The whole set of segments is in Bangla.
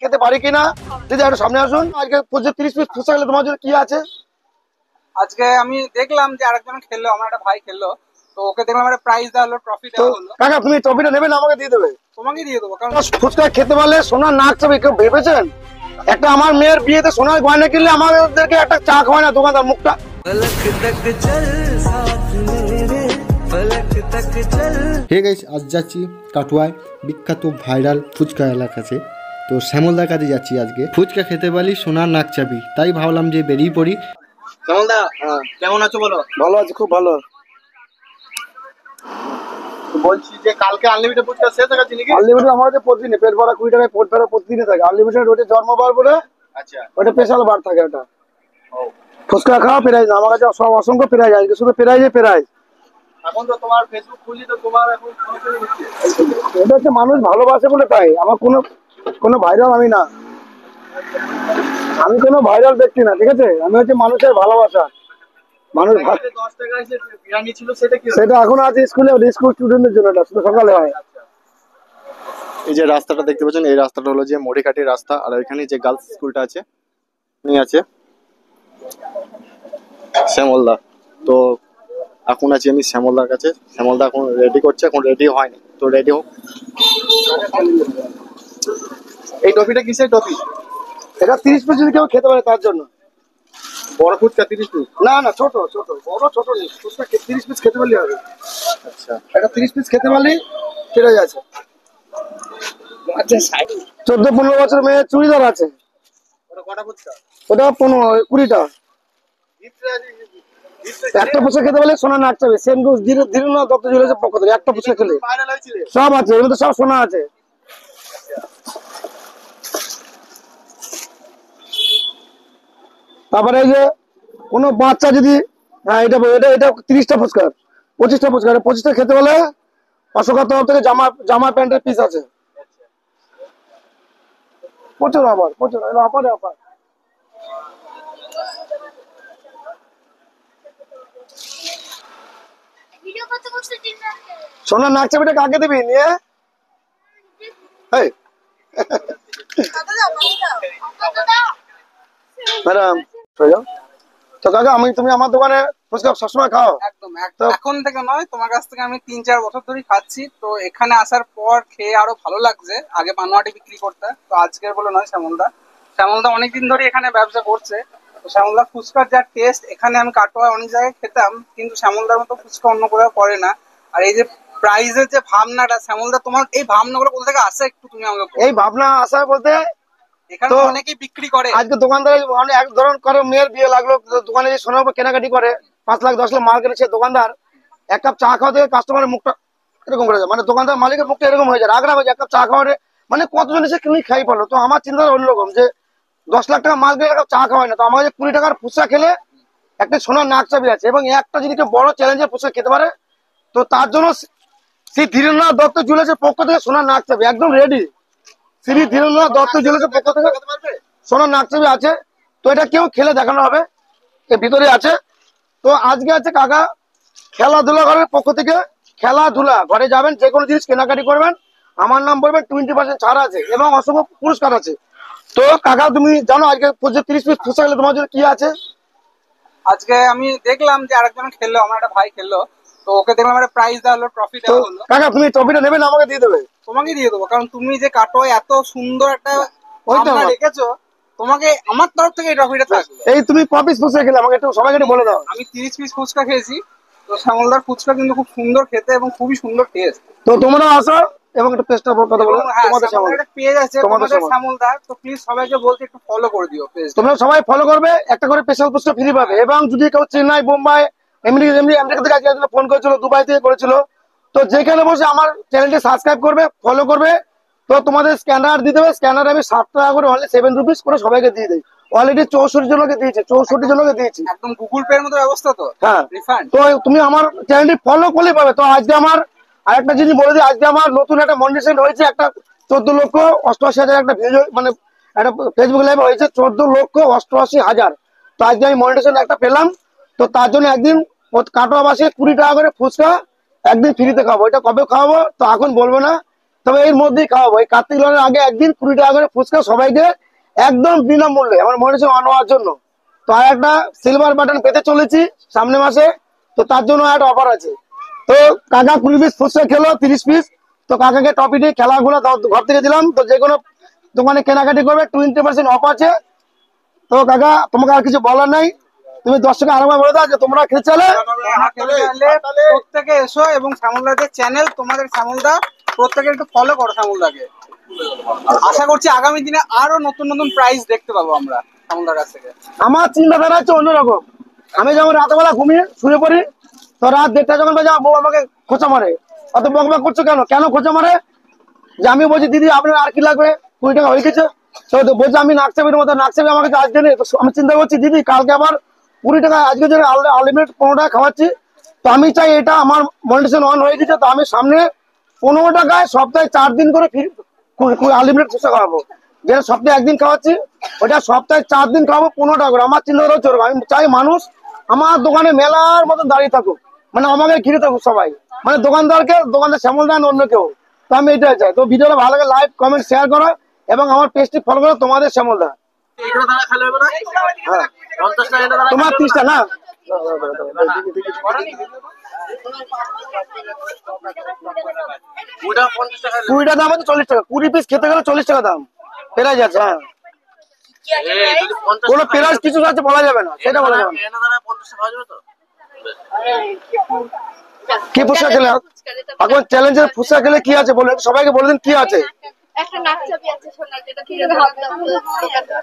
খেতে পারি কিনা দিদি একটু সামনে আসুন। আজকে 30 পিস ফুচকা খেলে তোমার জন্য কি আছে? আজকে আমি দেখলাম যে আরেকজন খেললো, আমার একটা ভাই খেললো, তো ওকে দেখলাম একটা প্রাইজ দেওয়া হলো, ট্রফি দেওয়া হলো। কাকা তুমি ট্রফিটা নেবে না আমাকে দিয়ে দেবে? তোমাকে দিয়ে দেবো, কারণ ফুচকা খেতে পারলে সোনার নাক চাবে। কেউ ভেবেছেন একটা আমার মেয়ের বিয়েতে সোনার গয়না কিনলে আমাদেরকে একটা চা খাওয়ায় না দোকানদার? মুখটা হে গাইস, আজ যাচ্ছি কাটোয়ায় বিখ্যাত ভাইরাল ফুচকা এলাকাতে। তো শ্যামলদার কাছে যাচ্ছি আজকে। ফুচকা খেতে পারি সোনার নাক চাবি, তাই ভাবলাম যে বেরিয়ে পড়ি। শ্যামলদা কেমন আছো বলো? ভালো আছে, খুব ভালো। বলছি যে কালকে আনলিমিটেড ফুচকা শেষ হয়ে গেছে নাকি? আনলিমিটেড আমাদের প্রতিদিন পেট ভরা 20 টাকায় পেট ভরা প্রতিদিনই থাকে। আনলিমিটেড ওটা জন্মবার বলে, আচ্ছা ওটা স্পেশাল বার থাকে। ওটা ফুচকা খাওয়া প্রাইজ না, আমার কাছে সব অসংখ্য প্রাইজ আছে, শুধু প্রাইজে প্রাইজ। এখন তো তোমার ফেসবুক খুলি তো তোমার এখন এটা হচ্ছে মানুষ ভালোবাসে বলে তাই। আমার কোনো ভাইরাল আমি না, আমি কোনো ভাইরাল ব্যক্তি না, ঠিক আছে? আমি হচ্ছে মানুষের ভালোবাসা। মানুষ 10 টাকা এসে বিরিয়ানি ছিল, সেটা কি? সেটা এখন আছে স্কুলে, স্কুল স্টুডেন্টদের জন্য, এটা শুধু সকালে হয়। এই যে রাস্তাটা দেখতে পাচ্ছেন, এই রাস্তাটা হলো যে মরিঘাটির রাস্তা। আর এখানে যে গার্লস স্কুলটা আছে নিয়ে আছে শ্যামলদা। তো এখন আছি আমি শ্যামলদার কাছে। শ্যামলদা এখন রেডি করছে, এখন রেডি হয়নি, তো রেডি হোক। এই টপিটা কিসের টপি? এটা 30 পিস যদি কেউ খেতে পারে তার জন্য। বড় ফুচকা 30 পিস? না না, ছোট ছোট, বড় ছোট নেই। ফুচকা 30 পিস খেতে পারলে হবে। আচ্ছা, এটা 30 পিস খেতে পারলেই ফিরে যাচ্ছে। 14-15 বছর মেয়ে চুড়িদার আছে, ওটা কটা ফুচকা? ওটা 20টা। একটা ফুচকা খেতে পারলে সোনা নাক চাবে। সেম টু ধীরেন্দ্রনাথ দত্ত জুয়েলার্সের পক্ষ থেকে একটা ফুচকা খেলে ভাইরাল হয়েছিল সব আছে, এর মধ্যে সব সোনা আছে। তারপরে এই যে কোনো বাচ্চা যদি, হ্যাঁ এটা এটা এটা 30টা ফুচকা, 25টা ফুচকা, 25টা খেতে বলে অশোকার তরফ থেকে জামা প্যান্টের পিস আছে প্রচুর। আবার প্রচুর অফারে অফার। সোনার নাক চাবিটা কাকে দিবি নিয়ে? ম্যাডাম তো কাকা, তুমি আমার দোকানে ফুচকা সবসময় খাও? একদম একদম, এখন থেকে নয়, তোমার কাছ থেকে আমি 3-4 বছর ধরেই খাচ্ছি। তো এখানে আসার পর খেয়ে আরো ভালো লাগছে। আগে পানোয়াটি বিক্রি করতে, তো আজকের বলে নয়, শ্যামলদা অনেকদিন ধরে এখানে ব্যবসা করছে। তো শ্যামলদা ফুচকার যা টেস্ট, এখানে আমি কাটোয়ায় অনেক জায়গায় খেতাম, কিন্তু শ্যামলদার মতো ফুচকা অন্য কোথাও করে না। আর এই যে প্রাইজের যে ভাবনাটা, শ্যামলদা তোমার এই ভাবনাগুলো কোথা থেকে আসে একটু তুমি আমাকে বলো। এই ভাবনা আসা বলতে, এখানে অনেকেই বিক্রি করে। আজকে দোকানদার এক ধরন করে, মেয়ের বিয়ে লাগলো, দোকানে যে সোনার উপর কেনাকাটি করে 5 লাখ 10 লাখ মাল কেনে, সে দোকানদার এক কাপ চা খাওয়া থেকে কাস্টমারের মুখটা এরকম করে যায়, মানে দোকানদার মালিকের মুখটা এরকম হয়ে যায়, রাগরা হয়ে যায়। এক কাপ চা খাওয়ারে মানে কতজন এসে কিনে খাই পারলো। তো আমার চিন্তা অন্যরকম, যে 10 লাখ টাকা মাল কিনে এক কাপ চা খাওয়ায় না, তো আমার যে 20 টাকার ফুচকা খেলে একটা সোনার নাক চাবি আছে। এবং একটা যদি কেউ বড় চ্যালেঞ্জের ফুচকা খেতে পারে, তো তার জন্য শ্রী ধীরেন্দ্রনাথ দত্ত জুয়েলার্সের পক্ষ থেকে সোনার নাক চাবি একদম রেডি। শ্রী ধীরেন্দ্রনাথ দত্ত জুয়েলার্সের পক্ষ থেকে সোনার নাক চাবি আছে। তো এটা কেউ খেলে দেখানো হবে, এর ভিতরে আছে। তো আজকে আছে কাকা খেলাধুলা ঘরের পক্ষ থেকে, খেলাধুলা ঘরে যাবেন, যে কোনো জিনিস কেনাকাটি করবেন, আমার নাম বলবেন, 20% ছাড় আছে এবং অসংখ্য পুরস্কার আছে। তো কাকা তুমি জানো আজকে 30 পিস ফুচকা খেলে তোমার জন্য কি আছে? আজকে আমি দেখলাম যে আরেকজন খেললো, আমার একটা ভাই খেললো, তো ওকে দেখলাম একটা প্রাইজ দেওয়া হলো, ট্রফি তো দেওয়া হলো। কাকা তুমি ট্রফিটা নেবে না আমাকে দিয়ে দেবে? তোমাকে দিয়ে দেবো, কারণ তুমি যে কাটোয় এত সুন্দর একটা ওইটা ভাবনা রেখেছো, তোমাকে আমার তরফ থেকে এই ট্রফিটা থাকবে। এই তুমি ক পিস ফুচকা খেলে আমাকে একটু সবাইকে একটু বলে দাও। আমি 30 পিস ফুচকা খেয়েছি। তো শ্যামলদার ফুচকা কিন্তু খুব সুন্দর খেতে এবং খুবই সুন্দর টেস্ট। তো তোমরা আসো এবং একটু পেজটা কথা বলো। তোমাদের শ্যামলদার একটা পেজ আছে, তোমাদের শ্যামল শ্যামলদার, তো প্লিজ সবাইকে বলতে একটু ফলো করে দিও পেজ। তোমরা সবাই ফলো করবে, একটা করে স্পেশাল ফুচকা ফ্রি পাবে। এবং যদি কেউ চেন্নাই, বোম্বাই, আমেরিকা থেকে আজকে ফোন করেছিল, দুবাই থেকে করেছিল, তো যেখানে বসে আমার চ্যানেলটি সাবস্ক্রাইব করবে, ফলো করবে, তো তোমাদের স্ক্যানার দিতে হবে। স্ক্যানার আমি 7 টাকা করে, অনলি 7 রুপিস করে সবাইকে দিয়ে দিই। অলরেডি 64 জনকে দিয়েছি, 64 জনকে দিয়েছি। একদম গুগল পে এর মতো ব্যবস্থা তো? হ্যাঁ, রিফান্ড। তো তুমি আমার চ্যানেলটি ফলো করলেই পাবে। তো আজকে আমার আরেকটা জিনিস বলে দিই, আজকে আমার নতুন একটা মনিটাইজেশন হয়েছে, একটা 14,88,000 একটা ভিডিও, মানে একটা ফেসবুক লাইভ হয়েছে 14,88,000। তো আজকে আমি মনিটাইজেশন একটা পেলাম, তো তার জন্য একদিন কাটোয়াবাসী 20 টাকা করে ফুচকা একদিন ফ্রিতে খাবো। এটা কবে খাওয়াবো তো এখন বলবো না, তবে এর মধ্যেই খাওয়াবো। এই কার্তিক লনের আগে একদিন 20 টাকা করে ফুচকা সবাইকে একদম বিনামূল্যে আমার মনে হচ্ছে আনোয়ার জন্য। তো আর একটা সিলভার বাটন পেতে চলেছি সামনে মাসে, তো তার জন্য একটা অফার আছে। তো কাকা 20 পিস ফুচকা খেলো, 30 পিস। তো কাকাকে টপিটি খেলাগুলো ঘর থেকে দিলাম। তো যে কোনো দোকানে কেনাকাটি করবে 20% অফ আছে। তো কাকা তোমাকে আর কিছু বলার নাই, তুমি দর্শককে আরেকবার বলে দাও যে তোমরা খেতে চলে প্রত্যেকে এসো এবং শ্যামলদাদের চ্যানেল, তোমাদের শ্যামলদা প্রত্যেকে একটু ফলো করো শ্যামলদাকে। আশা করছি আগামী দিনে আরো নতুন নতুন প্রাইস দেখতে পাবো আমরা শ্যামলদার কাছ থেকে। আমার চিন্তাধারা হচ্ছে অন্যরকম। আমি যখন রাতেবেলা ঘুমিয়ে শুয়ে পড়ি, তো রাত 1টা যখন বাজে আমার বউ আমাকে খোঁচা মারে, অত বকবক করছো কেন? কেন খোঁচা মারে? যে আমি বলছি দিদি আপনার আর কি লাগবে, 20 টাকা হয়ে গেছে। তো বলছে আমি নাকচাবির মতো, নাকচাবি আমার কাছে আজকে নেই। তো আমি চিন্তা করছি দিদি কালকে আবার 20 টাকা, আজকে যে আনলিমিটেড 15 টাকা খাওয়াচ্ছি। তো আমি চাই এটা আমার মনিটাইজেশন অন হয়ে গেছে, তো আমি সামনে 15 টাকায় সপ্তাহে 4 দিন করে আনলিমিটেড ফুচকা খাওয়াবো। যেটা সপ্তাহে একদিন খাওয়াচ্ছি, ওটা সপ্তাহে 4 দিন খাওয়াবো 15 টাকা করে। আমার চিন্তা হচ্ছে আমি চাই মানুষ আমার দোকানে মেলার মতন দাঁড়িয়ে থাকুক, মানে আমাকে ঘিরে থাকুক সবাই, মানে দোকানদার শ্যামল দান অন্য কেউ। তো আমি এটাই চাই। তো ভিডিওটা ভালো লাগে লাইক কমেন্ট শেয়ার করো এবং আমার পেজটি ফলো করো তোমাদের শ্যামল দা। হ্যাঁ তোমার 30টা না, 20টা দাম হচ্ছে 40 টাকা। 20 পিস খেতে গেলে 40 টাকা দাম পেরাই যাচ্ছে। হ্যাঁ কোনো পেরাজ কিছু আছে বলা যাবে না, সেটা বলা যাবে না। কি ফুচকা খেলে এখন চ্যালেঞ্জের ফুচকা খেলে কি আছে বলে সবাইকে বলে দিন কি আছে। একটা নাকচাবি আছে সোনার, যেটা কিনে ভাবলাম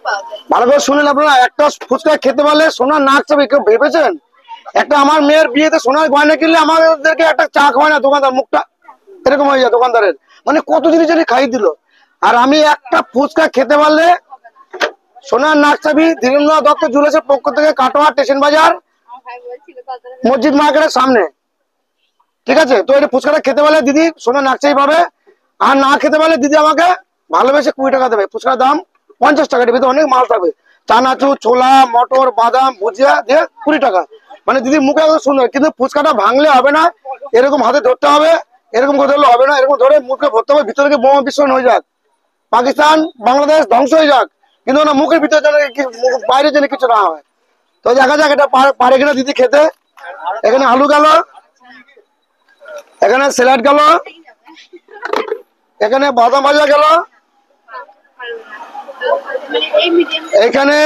পাওয়া যায়। ভালো করে শুনেন আপনারা, একটা ফুচকা খেতে পারলে সোনার নাক চাবি কেউ ভেবেছেন? একটা আমার মেয়ের বিয়েতে সোনার গয়না কিনলে আমাদেরকে একটা চা খাওয়ায় না দোকানদার, মুখটা এরকম হয়ে যায় দোকানদারের, মানে কত জিনিস খাইয়ে দিল। আর আমি একটা ফুচকা খেতে পারলে সোনার নাক চাবি ধীরেন্দ্র দত্ত জুয়েলার্সের পক্ষ থেকে কাটোয়া স্টেশন বাজার আমার ভাই বলছিল কথাটা মসজিদ মার্কেটের সামনে, ঠিক আছে? তো এটা ফুচকাটা খেতে পারলে দিদি সোনার নাক চাবি পাবে, আর না খেতে পারলে দিদি আমাকে ভালোবেসে 20 টাকা দেবে। ফুচকার দাম 50 টাকা, ভিতরে অনেক মাল থাকবে, চানাচুর ছোলা মটর বাদাম ভুজিয়া দিয়ে 20 টাকা। মানে দিদি মুখে একদম সুন্দর, কিন্তু ফুচকাটা ভাঙলে হবে না, এরকম হাতে ধরতে হবে, এরকম করে ধরলে হবে না, এরকম ধরে মুখে ভরতে হবে, ভিতরে গিয়ে বোমা বিস্ফোরণ হয়ে যাক, পাকিস্তান বাংলাদেশ ধ্বংস হয়ে যাক, কিন্তু না মুখের ভিতরে যেন বাইরে যেন কিছু না হয়। তো দেখা যাক এটা পারে কিনা দিদি খেতে। এখানে আলু গেল, এখানে স্যালাড গেল, এখানে বাদাম ভাজা গেল, এখানে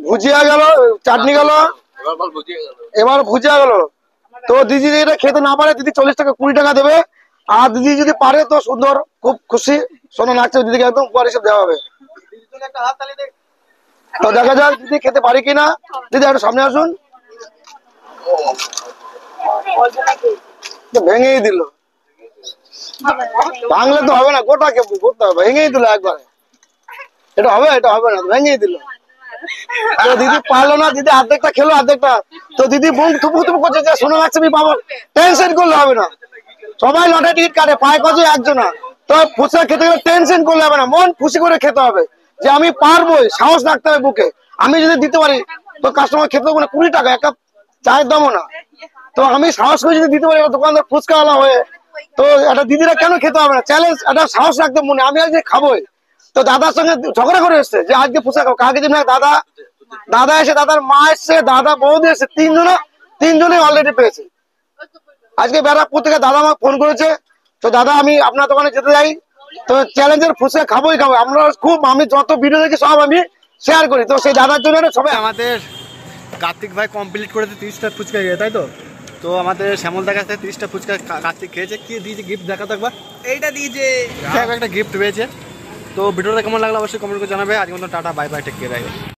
ভুজিয়া গেল, চাটনি গেল, এবার ভুজিয়া গেল। তো দিদি যদি এটা খেতে না পারে দিদি 40 টাকা 20 টাকা দেবে, আর দিদি যদি পারে তো সুন্দর, খুব খুশি, সোনা লাগছে দিদিকে একদম উপহার হিসেবে দেওয়া হবে। তো দেখা যাক দিদি খেতে পারে কিনা। দিদি একটু সামনে আসুন। ভেঙেই দিল, ভাঙলে তো হবে না, গোটাকে করতে হবে, ভেঙেই দিল একবারে। এটা হবে, এটা হবে না, ভেঙেই দিল। তো দিদি পারলো না, দিদি অর্ধেকটা খেলো অর্ধেকটা। তো দিদি বুক থুপু থুপু করছে যে সোনা লাগছে পাবো, টেনশন করলে হবে না। সবাই লটারি টিকিট কাটে, পায় কত একজনা। তো ফুচকা খেতে গেলে টেনশন করলে হবে না, মন খুশি করে খেতে হবে যে আমি পারবোই, সাহস রাখতে হবে বুকে। আমি যদি দিতে পারি তো কাস্টমার খেতে হবে না 20 টাকা, এক কাপ চায়ের দামও না। তো আমি সাহস করে যদি দিতে পারি দোকানদার ফুচকাওয়ালা হয়ে, তো একটা দিদিরা কেন খেতে হবে না? চ্যালেঞ্জ, একটা সাহস রাখতে মনে, আমি আজকে খাবোই। তো দাদার সঙ্গে ঝগড়া করে এসছে যে আজকে ফুচকা খাবো, কাকে দিন না, দাদা এসে, দাদার মা এসছে, দাদা বৌদি এসছে, তিনজনে অলরেডি পেয়েছে। আজকে বেড়া প্রত্যেকে দাদা আমাকে ফোন করেছে, তো দাদা আমি আপনার দোকানে যেতে যাই, তো চ্যালেঞ্জের ফুচকা খাবোই খাবো। আমরা খুব, আমি যত ভিডিও দেখি সব আমি শেয়ার করি। তো সেই দাদার জন্য সবাই আমাদের কার্তিক ভাই কমপ্লিট করেছে 30টা ফুচকা খেয়ে, তাই তো? তো আমাদের শ্যামলদার কাছ থেকে 30টা ফুচকা কার্তিক খেয়েছে। কি দিয়েছে গিফট দেখা তো একবার? এইটা দিয়েছে, একটা গিফট পেয়েছে। তো ভিডিওটা কেমন লাগলো অবশ্যই কমেন্ট করে জানাবে। আজকে মতো tata, bye bye, take care.